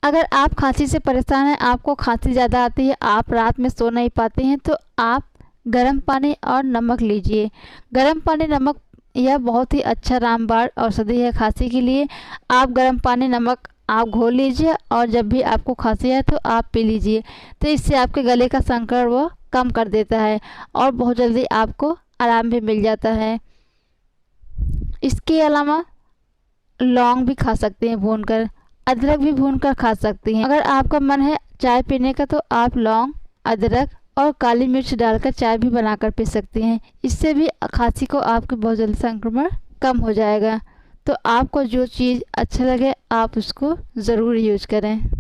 अगर आप खांसी से परेशान हैं, आपको खांसी ज़्यादा आती है, आप रात में सो नहीं पाते हैं, तो आप गर्म पानी और नमक लीजिए। गर्म पानी नमक यह बहुत ही अच्छा रामबाण औषधि है खांसी के लिए। आप गर्म पानी नमक आप घोल लीजिए और जब भी आपको खांसी है तो आप पी लीजिए। तो इससे आपके गले का संकट वो कम कर देता है और बहुत जल्दी आपको आराम भी मिल जाता है। इसके अलावा लौंग भी खा सकते हैं भूनकर, अदरक भी भूनकर खा सकती हैं। अगर आपका मन है चाय पीने का तो आप लौंग, अदरक और काली मिर्च डालकर चाय भी बनाकर पी सकती हैं। इससे भी खांसी को आपके बहुत जल्दी संक्रमण कम हो जाएगा। तो आपको जो चीज़ अच्छा लगे आप उसको ज़रूर यूज करें।